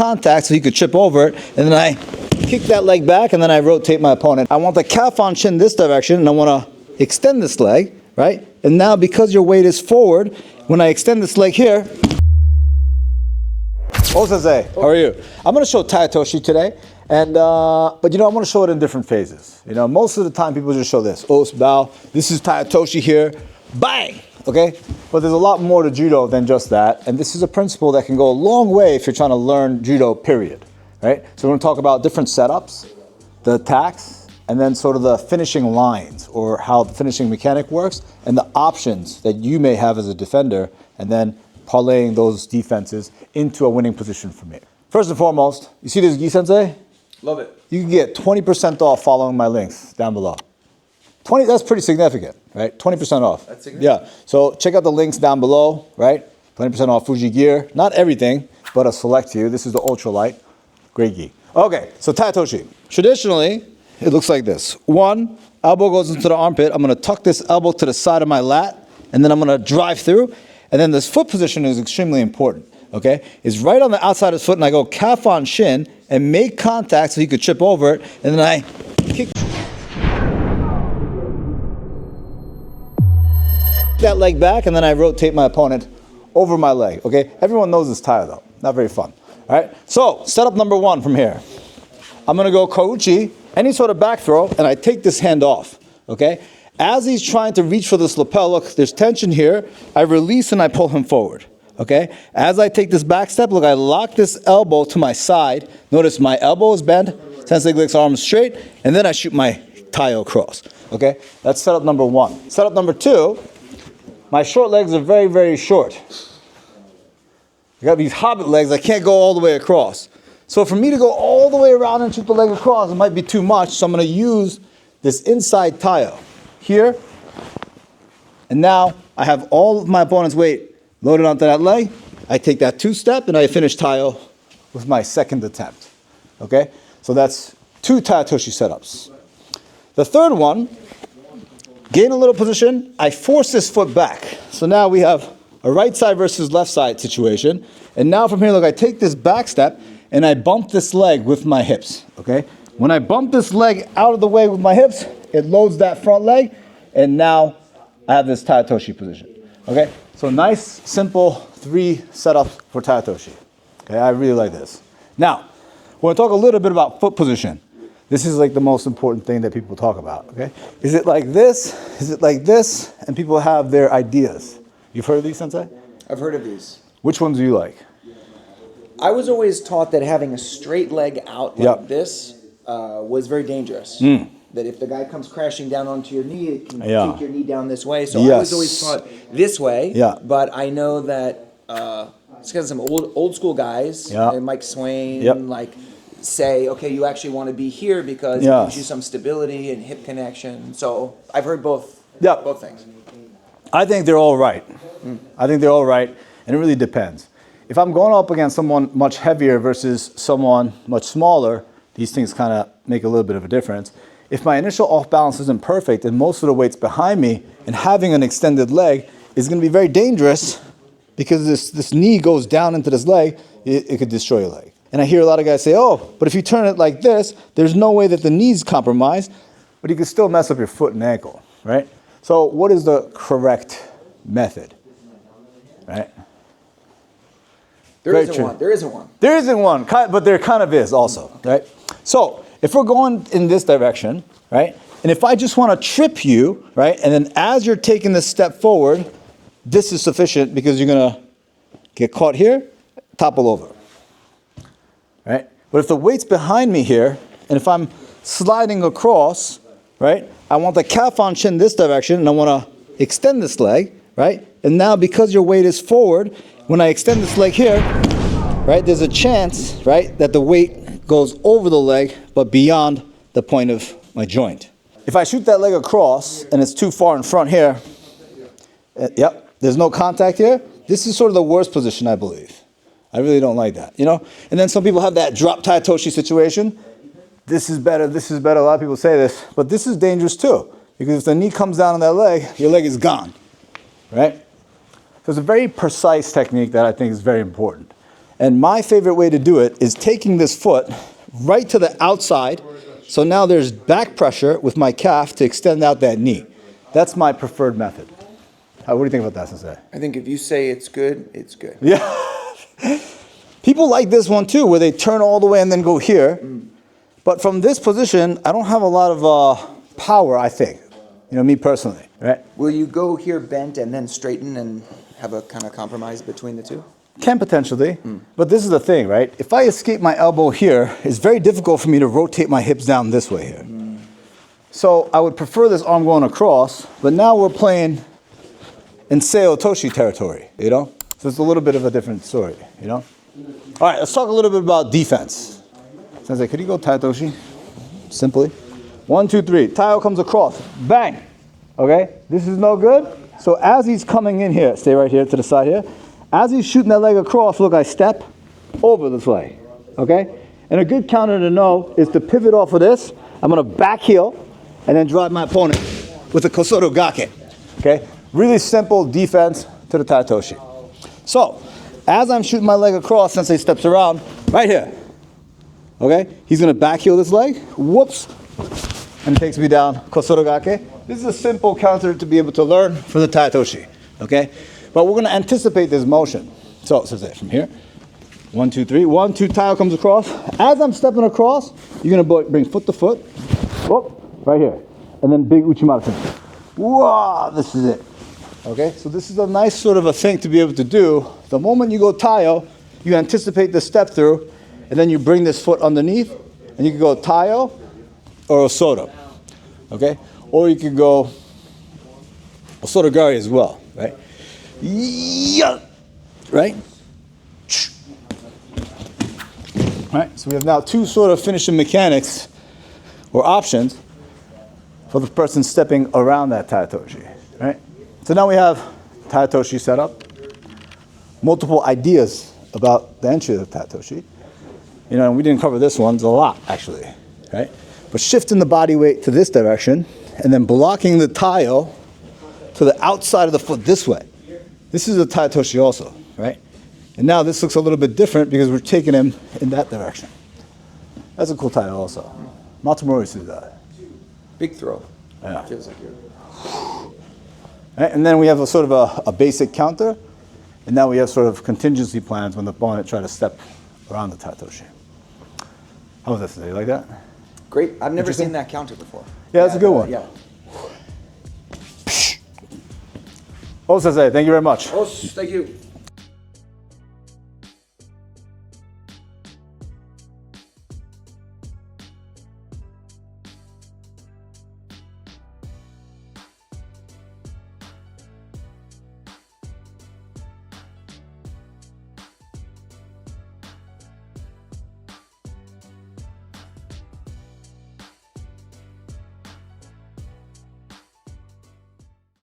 contact so he could trip over it, and then I kick that leg back, and then I rotate my opponent. I want the calf on shin this direction, and I want to extend this leg, right? And now because your weight is forward, when I extend this leg here, oh, Sensei, how are you? I'm going to show Tai Otoshi today, and but you know, I'm going to show it in different phases. You know, most of the time people just show this. Os, bow, this is Tai Otoshi here, bang, okay? But there's a lot more to Judo than just that, and this is a principle that can go a long way if you're trying to learn Judo, period, right? So we're going to talk about different setups, the attacks, and then sort of the finishing lines, or how the finishing mechanic works, and the options that you may have as a defender, and then parlaying those defenses into a winning position for me. First and foremost, you see this gi, Sensei? Love it. You can get 20% off following my links down below. 20, that's pretty significant, right? 20% off. That's significant. Yeah, so check out the links down below, right? 20% off Fuji gear. Not everything, but a select few. This is the ultralight, great gi. Okay, so Tai Otoshi. Traditionally, it looks like this. One, elbow goes into the armpit. I'm gonna tuck this elbow to the side of my lat, and then I'm gonna drive through. And then this foot position is extremely important, okay? It's right on the outside of his foot, and I go calf on shin and make contact so he could trip over it, and then I kick that leg back, and then I rotate my opponent over my leg, okay? Everyone knows this Tai though, not very fun, all right? So, setup number one from here. I'm gonna go Kouchi, any sort of back throw, and I take this hand off, okay? As he's trying to reach for this lapel, look, there's tension here. I release and I pull him forward, okay? As I take this back step, look, I lock this elbow to my side. Notice my elbow is bent, Sensei Glick's arm is straight, and then I shoot my Tai across, okay? That's setup number one. Setup number two, my short legs are very, very short. I got these hobbit legs, I can't go all the way across. So for me to go all the way around and shoot the leg across, it might be too much, so I'm gonna use this inside Tai here, and now I have all of my opponent's weight loaded onto that leg. I take that two-step and I finish Tai with my second attempt, okay? So that's two Tai Otoshi setups. The third one, gain a little position, I force this foot back. So now we have a right side versus left side situation, and now from here, look, I take this back step and I bump this leg with my hips, okay? When I bump this leg out of the way with my hips, it loads that front leg, and now I have this Tai Otoshi position, okay? So nice, simple 3 setups for Tai Otoshi, okay? I really like this. Now, we're gonna talk a little bit about foot position. This is like the most important thing that people talk about, okay? Is it like this? Is it like this? And people have their ideas. You've heard of these, Sensei? I've heard of these. Which ones do you like? I was always taught that having a straight leg out like this was very dangerous. That if the guy comes crashing down onto your knee, it can take your knee down this way. So I was always taught this way. But I know that it's because some old school guys, and Mike Swain, like say, okay, you actually want to be here because it gives you some stability and hip connection. So I've heard both things. I think they're all right. I think they're all right, and it really depends. If I'm going up against someone much heavier versus someone much smaller, these things kind of make a little bit of a difference. If my initial off balance isn't perfect and most of the weight's behind me, and having an extended leg is going to be very dangerous because this knee goes down into this leg, it could destroy your leg. And I hear a lot of guys say, oh, but if you turn it like this, there's no way that the knee's compromised, but you can still mess up your foot and ankle, right? So what is the correct method, right? There isn't one. There isn't one. There isn't one, but there kind of is also, right? So if we're going in this direction, right, and if I just want to trip you, right, and then as you're taking this step forward, this is sufficient because you're going to get caught here, topple over, right? But if the weight's behind me here, and if I'm sliding across, right, I want the calf on shin this direction, and I want to extend this leg, right? And now because your weight is forward, when I extend this leg here, right, there's a chance, right, that the weight goes over the leg, but beyond the point of my joint. If I shoot that leg across, and it's too far in front here, there's no contact here, this is sort of the worst position, I believe. I really don't like that, you know? And then some people have that drop Tai Otoshi situation. This is better, this is better. A lot of people say this, but this is dangerous too, because if the knee comes down on that leg, your leg is gone, right? So it's a very precise technique that I think is very important. And my favorite way to do it is taking this foot right to the outside. So now there's back pressure with my calf to extend out that knee. That's my preferred method. What do you think about that, Sensei? I think if you say it's good, it's good. Yeah. People like this one too, where they turn all the way and then go here. But from this position, I don't have a lot of power, I think. You know, me personally, right? Will you go here bent and then straighten and have a kind of compromise between the two? Can potentially, but this is the thing, right? If I escape my elbow here, it's very difficult for me to rotate my hips down this way here. So I would prefer this arm going across, but now we're playing in Tai Otoshi territory, you know? So it's a little bit of a different story, you know? All right, let's talk a little bit about defense. Sensei, could you go Tai Otoshi? Simply. 1, 2, 3. Tai comes across. Bang! Okay? This is no good. So as he's coming in here, stay right here to the side here. As he's shooting that leg across, look, I step over this leg. Okay? And a good counter to know is to pivot off of this. I'm going to back heel and then drive my opponent with a Kosoro Gake. Okay? Really simple defense to the Tai Otoshi. So, as I'm shooting my leg across, Sensei steps around right here. Okay? He's going to back heel this leg. Whoops. And takes me down, Kosoro Gake. This is a simple counter to be able to learn for the Tai Otoshi. Okay? But we're going to anticipate this motion. So, Sensei, from here. 1, 2, 3. 1, 2, Tai comes across. As I'm stepping across, you're going to bring foot to foot. Whoop. Right here. And then big Uchimata. Whoa, this is it. Okay, so this is a nice sort of a thing to be able to do. The moment you go Tai-O, you anticipate the step through, and then you bring this foot underneath, and you can go Tai-O or Osoto. Okay, or you could go Osoto Gari as well, right? Yeah, right? Right, so we have now two sort of finishing mechanics or options for the person stepping around that Tai Otoshi, right? So now we have Tai Otoshi set up, multiple ideas about the entry of the Tai Otoshi. You know, and we didn't cover this one, it's a lot actually, right? But shifting the body weight to this direction and then blocking the Tai-O to the outside of the foot this way. This is a Tai Otoshi also, right? And now this looks a little bit different because we're taking him in that direction. That's a cool Tai also. Matsumori says that. Big throw. Yeah. Feels like you're... Right, and then we have a sort of a basic counter, and now we have sort of contingency plans when the opponent tries to step around the Tai Otoshi. How was that today? You like that? Great. I've never seen that counter before. Yeah, that's a good one. Yeah. Oh, Sensei, thank you very much. Oh, thank you.